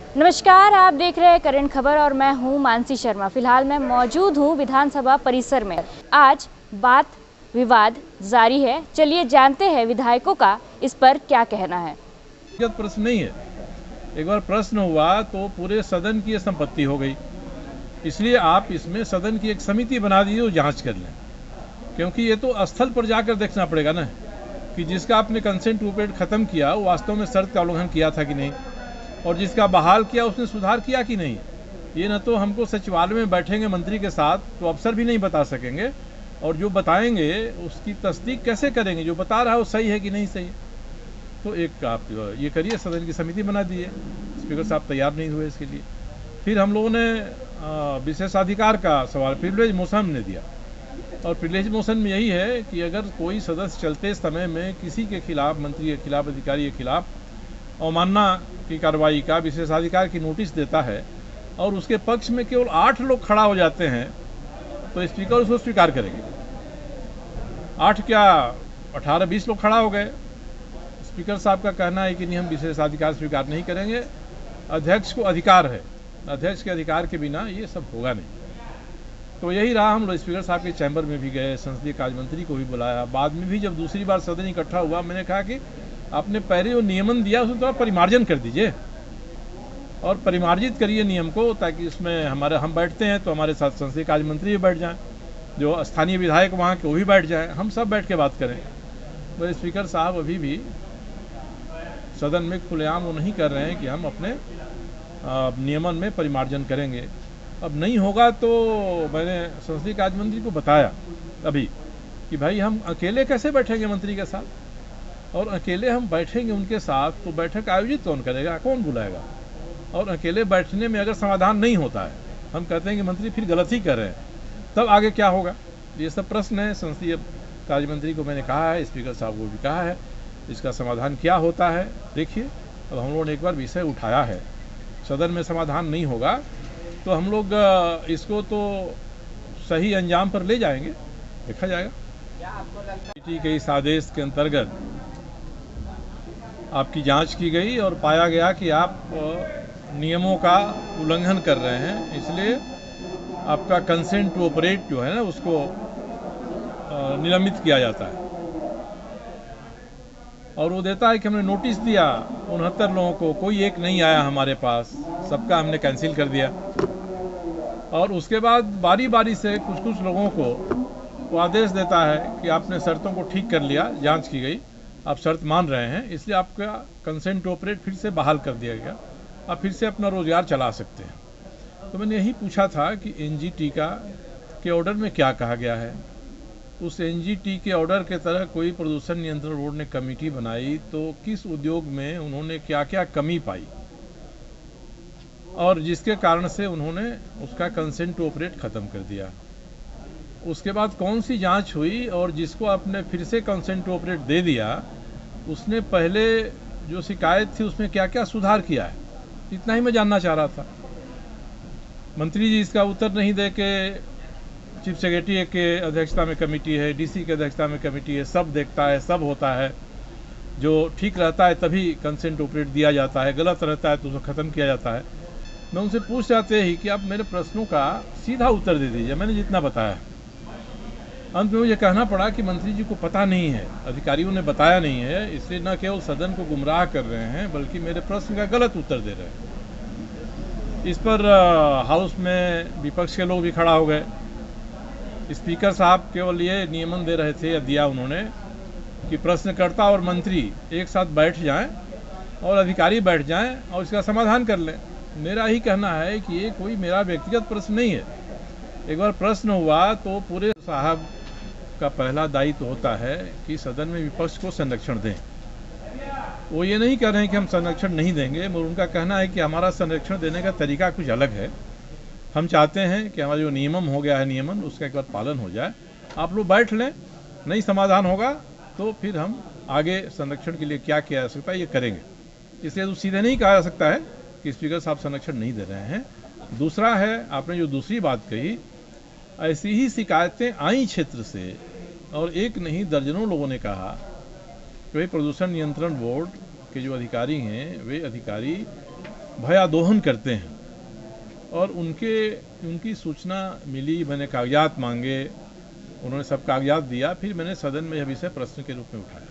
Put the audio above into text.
नमस्कार, आप देख रहे हैं करंट खबर और मैं हूं मानसी शर्मा। फिलहाल मैं मौजूद हूं विधानसभा परिसर में। आज बात विवाद जारी है। चलिए जानते हैं विधायकों का इस पर क्या कहना है। व्यक्तिगत प्रश्न नहीं है। एक बार प्रश्न हुआ तो पूरे सदन की संपत्ति हो गई, इसलिए आप इसमें सदन की एक समिति बना दीजिए और जांच कर लें, क्योंकि ये तो स्थल पर जाकर देखना पड़ेगा ना कि जिसका आपने कंसेंट टू ऑपरेट खत्म किया वो वास्तव में शर्त का उल्लंघन किया था कि नहीं, और जिसका बहाल किया उसने सुधार किया कि नहीं। ये न तो हमको सचिवालय में बैठेंगे मंत्री के साथ तो अफसर भी नहीं बता सकेंगे, और जो बताएंगे उसकी तस्दीक कैसे करेंगे, जो बता रहा है वो सही है कि नहीं सही है। तो एक आप ये करिए, सदन की समिति बना दीजिए। स्पीकर साहब तैयार नहीं हुए इसके लिए। फिर हम लोगों ने विशेषाधिकार का सवाल प्रिविलेज मोशन ने दिया, और प्रिविलेज मोशन में यही है कि अगर कोई सदस्य चलते समय में किसी के खिलाफ, मंत्री के खिलाफ, अधिकारी के खिलाफ अवमानना की कार्रवाई का विशेषाधिकार की नोटिस देता है और उसके पक्ष में केवल 8 लोग खड़ा हो जाते हैं तो स्पीकर उसको स्वीकार करेंगे। 8 क्या 18-20 लोग खड़ा हो गए, स्पीकर साहब का कहना है कि नहीं, हम विशेषाधिकार स्वीकार नहीं करेंगे, अध्यक्ष को अधिकार है, अध्यक्ष के अधिकार के बिना ये सब होगा नहीं। तो यही रहा। हम लोग स्पीकर साहब के चैम्बर में भी गए, संसदीय कार्य मंत्री को भी बुलाया। बाद में भी जब दूसरी बार सदन इकट्ठा हुआ, मैंने कहा कि आपने पहले जो नियमन दिया उसमें थोड़ा परिमार्जन कर दीजिए और परिमार्जित करिए नियम को, ताकि उसमें हम बैठते हैं तो हमारे साथ संसदीय कार्य मंत्री भी बैठ जाएं, जो स्थानीय विधायक वहाँ के वो भी बैठ जाएं, हम सब बैठ के बात करें। तो स्पीकर साहब अभी भी सदन में खुलेआम वो नहीं कर रहे हैं कि हम अपने नियमन में परिमार्जन करेंगे। अब नहीं होगा तो मैंने संसदीय कार्य मंत्री को बताया अभी कि भाई हम अकेले कैसे बैठेंगे मंत्री के साथ, और अकेले हम बैठेंगे उनके साथ तो बैठक आयोजित कौन करेगा, कौन बुलाएगा। और अकेले बैठने में अगर समाधान नहीं होता है, हम कहते हैं कि मंत्री फिर गलत ही कर रहे हैं, तब आगे क्या होगा। ये सब प्रश्न है। संसदीय कार्य मंत्री को मैंने कहा है, स्पीकर साहब को भी कहा है, इसका समाधान क्या होता है देखिए। अब हम लोगों ने एक बार विषय उठाया है, सदन में समाधान नहीं होगा तो हम लोग इसको तो सही अंजाम पर ले जाएंगे, देखा जाएगा। कमेटी के इस आदेश के अंतर्गत आपकी जांच की गई और पाया गया कि आप नियमों का उल्लंघन कर रहे हैं, इसलिए आपका कंसेंट टू ऑपरेट जो है ना उसको निलंबित किया जाता है। और वो देता है कि हमने नोटिस दिया 69 लोगों को, कोई एक नहीं आया हमारे पास, सबका हमने कैंसिल कर दिया। और उसके बाद बारी बारी से कुछ कुछ लोगों को वो आदेश देता है कि आपने शर्तों को ठीक कर लिया, जांच की गई, आप शर्त मान रहे हैं, इसलिए आपका कंसेंट टू ऑपरेट फिर से बहाल कर दिया गया, आप फिर से अपना रोजगार चला सकते हैं। तो मैंने यही पूछा था कि एनजीटी के ऑर्डर में क्या कहा गया है। उस एनजीटी के ऑर्डर के तरह कोई प्रदूषण नियंत्रण बोर्ड ने कमेटी बनाई तो किस उद्योग में उन्होंने क्या क्या कमी पाई और जिसके कारण से उन्होंने उसका कंसेंट टू ऑपरेट खत्म कर दिया। उसके बाद कौन सी जांच हुई और जिसको आपने फिर से कंसेंट टू ऑपरेट दे दिया उसने पहले जो शिकायत थी उसमें क्या क्या सुधार किया है, इतना ही मैं जानना चाह रहा था। मंत्री जी इसका उत्तर नहीं दे के, चीफ सेक्रेटरी के अध्यक्षता में कमेटी है, डीसी के अध्यक्षता में कमेटी है, सब देखता है, सब होता है, जो ठीक रहता है तभी कंसेंट ऑपरेट दिया जाता है, गलत रहता है तो उसको ख़त्म किया जाता है। मैं उनसे पूछ जाते ही कि आप मेरे प्रश्नों का सीधा उत्तर दे दीजिए, मैंने जितना बताया। अंत में मुझे कहना पड़ा कि मंत्री जी को पता नहीं है, अधिकारियों ने बताया नहीं है, इसलिए न केवल सदन को गुमराह कर रहे हैं बल्कि मेरे प्रश्न का गलत उत्तर दे रहे हैं। इस पर हाउस में विपक्ष के लोग भी खड़ा हो गए। स्पीकर साहब केवल ये नियमन दे रहे थे या दिया उन्होंने कि प्रश्नकर्ता और मंत्री एक साथ बैठ जाएं और अधिकारी बैठ जाएं और इसका समाधान कर लें। मेरा ही कहना है कि ये कोई मेरा व्यक्तिगत प्रश्न नहीं है। एक बार प्रश्न हुआ तो पूरे साहब का पहला दायित्व होता है कि सदन में विपक्ष को संरक्षण दें। वो ये नहीं कह रहे हैं कि हम संरक्षण नहीं देंगे, मगर उनका कहना है कि हमारा संरक्षण देने का तरीका कुछ अलग है। हम चाहते हैं कि हमारा जो नियमन हो गया है, नियमन उसका एक बार पालन हो जाए, आप लोग बैठ लें, नहीं समाधान होगा तो फिर हम आगे संरक्षण के लिए क्या किया जा सकता है ये करेंगे। इसलिए तो सीधे नहीं कहा जा सकता है कि स्पीकर साहब संरक्षण नहीं दे रहे हैं। दूसरा है, आपने जो दूसरी बात कही, ऐसी ही शिकायतें आई क्षेत्र से और एक नहीं दर्जनों लोगों ने कहा कि भाई प्रदूषण नियंत्रण बोर्ड के जो अधिकारी हैं वे अधिकारी भयादोहन करते हैं। और उनकी सूचना मिली, मैंने कागजात मांगे, उन्होंने सब कागजात दिया, फिर मैंने सदन में यह विषय प्रश्न के रूप में उठाया।